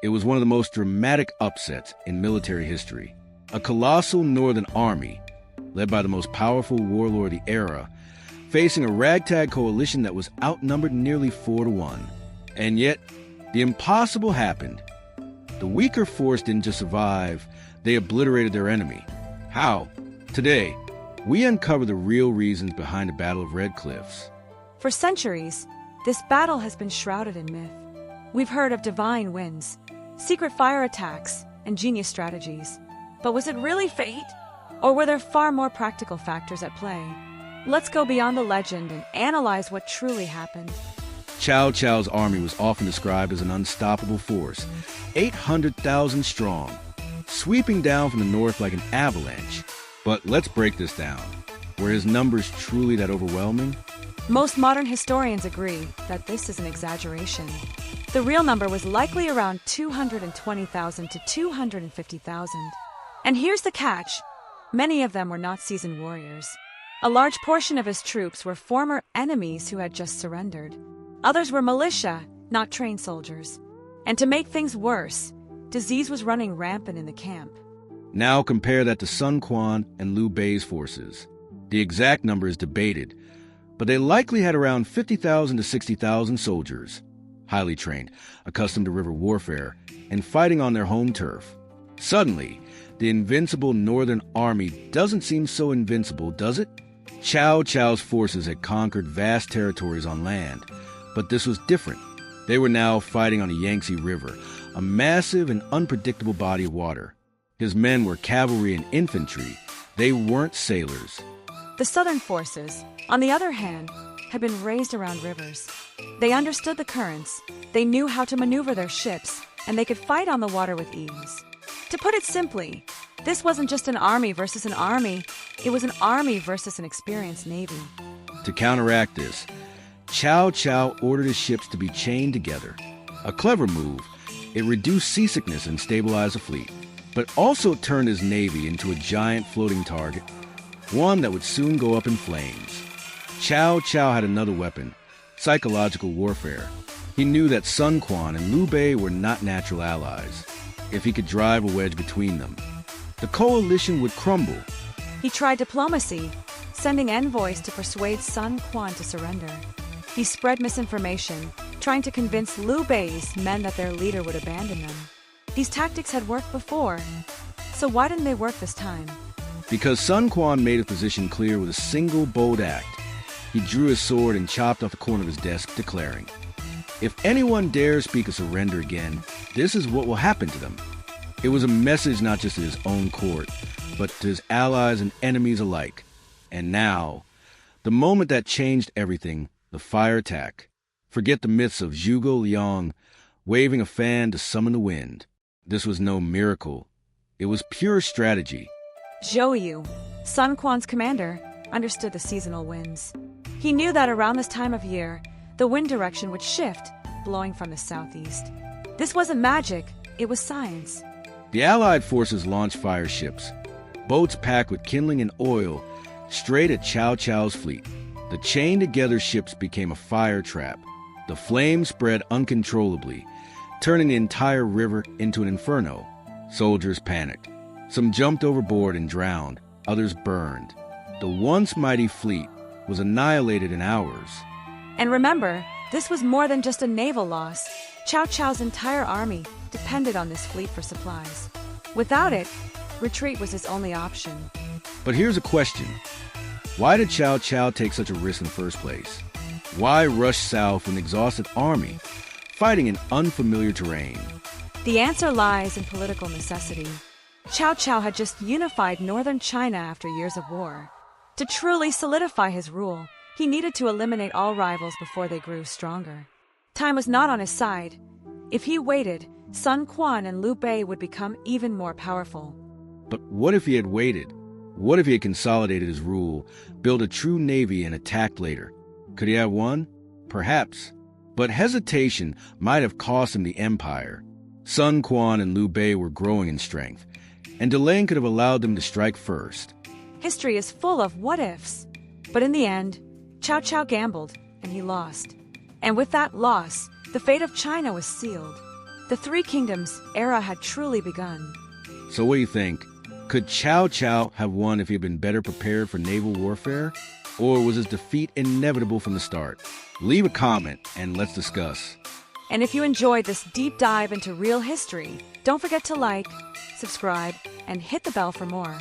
It was one of the most dramatic upsets in military history. A colossal northern army, led by the most powerful warlord of the era, facing a ragtag coalition that was outnumbered nearly 4-1. And yet, the impossible happened. The weaker force didn't just survive, they obliterated their enemy. How? Today, we uncover the real reasons behind the Battle of Red Cliffs. For centuries, this battle has been shrouded in myth. We've heard of divine winds, secret fire attacks, and genius strategies. But was it really fate? Or were there far more practical factors at play? Let's go beyond the legend and analyze what truly happened. Cao Cao's army was often described as an unstoppable force, 800,000 strong, sweeping down from the north like an avalanche. But let's break this down. Were his numbers truly that overwhelming? Most modern historians agree that this is an exaggeration. The real number was likely around 220,000 to 250,000. And here's the catch. Many of them were not seasoned warriors. A large portion of his troops were former enemies who had just surrendered. Others were militia, not trained soldiers. And to make things worse, disease was running rampant in the camp. Now compare that to Sun Quan and Liu Bei's forces. The exact number is debated, but they likely had around 50,000 to 60,000 soldiers, highly trained, accustomed to river warfare, and fighting on their home turf. Suddenly, the invincible Northern Army doesn't seem so invincible, does it? Cao Cao's forces had conquered vast territories on land, but this was different. They were now fighting on the Yangtze River, a massive and unpredictable body of water. His men were cavalry and infantry. They weren't sailors. The southern forces, on the other hand, had been raised around rivers. They understood the currents, they knew how to maneuver their ships, and they could fight on the water with ease. To put it simply, this wasn't just an army versus an army, it was an army versus an experienced navy. To counteract this, Cao Cao ordered his ships to be chained together. A clever move, it reduced seasickness and stabilized the fleet, but also turned his navy into a giant floating target, one that would soon go up in flames. Cao Cao had another weapon, psychological warfare. He knew that Sun Quan and Liu Bei were not natural allies. If he could drive a wedge between them, the coalition would crumble. He tried diplomacy, sending envoys to persuade Sun Quan to surrender. He spread misinformation, trying to convince Liu Bei's men that their leader would abandon them. These tactics had worked before, so why didn't they work this time? Because Sun Quan made his position clear with a single bold act. He drew his sword and chopped off the corner of his desk, declaring, "If anyone dares speak of surrender again, this is what will happen to them." It was a message not just to his own court, but to his allies and enemies alike. And now, the moment that changed everything, the fire attack. Forget the myths of Zhuge Liang waving a fan to summon the wind. This was no miracle. It was pure strategy. Zhou Yu, Sun Quan's commander, understood the seasonal winds. He knew that around this time of year, the wind direction would shift, blowing from the southeast. This wasn't magic, it was science. The Allied forces launched fire ships, boats packed with kindling and oil, straight at Cao Cao's fleet. The chained-together ships became a fire trap. The flames spread uncontrollably, turning the entire river into an inferno. Soldiers panicked. Some jumped overboard and drowned, others burned. The once mighty fleet was annihilated in hours. And remember, this was more than just a naval loss. Cao Cao's entire army depended on this fleet for supplies. Without it, retreat was his only option. But here's a question. Why did Cao Cao take such a risk in the first place? Why rush south with an exhausted army, fighting in unfamiliar terrain? The answer lies in political necessity. Cao Cao had just unified northern China after years of war. To truly solidify his rule, he needed to eliminate all rivals before they grew stronger. Time was not on his side. If he waited, Sun Quan and Liu Bei would become even more powerful. But what if he had waited? What if he had consolidated his rule, built a true navy, and attacked later? Could he have won? Perhaps. But hesitation might have cost him the empire. Sun Quan and Liu Bei were growing in strength, and delaying could have allowed them to strike first. History is full of what-ifs. But in the end, Cao Cao gambled, and he lost. And with that loss, the fate of China was sealed. The Three Kingdoms era had truly begun. So what do you think? Could Cao Cao have won if he had been better prepared for naval warfare? Or was his defeat inevitable from the start? Leave a comment and let's discuss. And if you enjoyed this deep dive into real history, don't forget to like, subscribe, and hit the bell for more.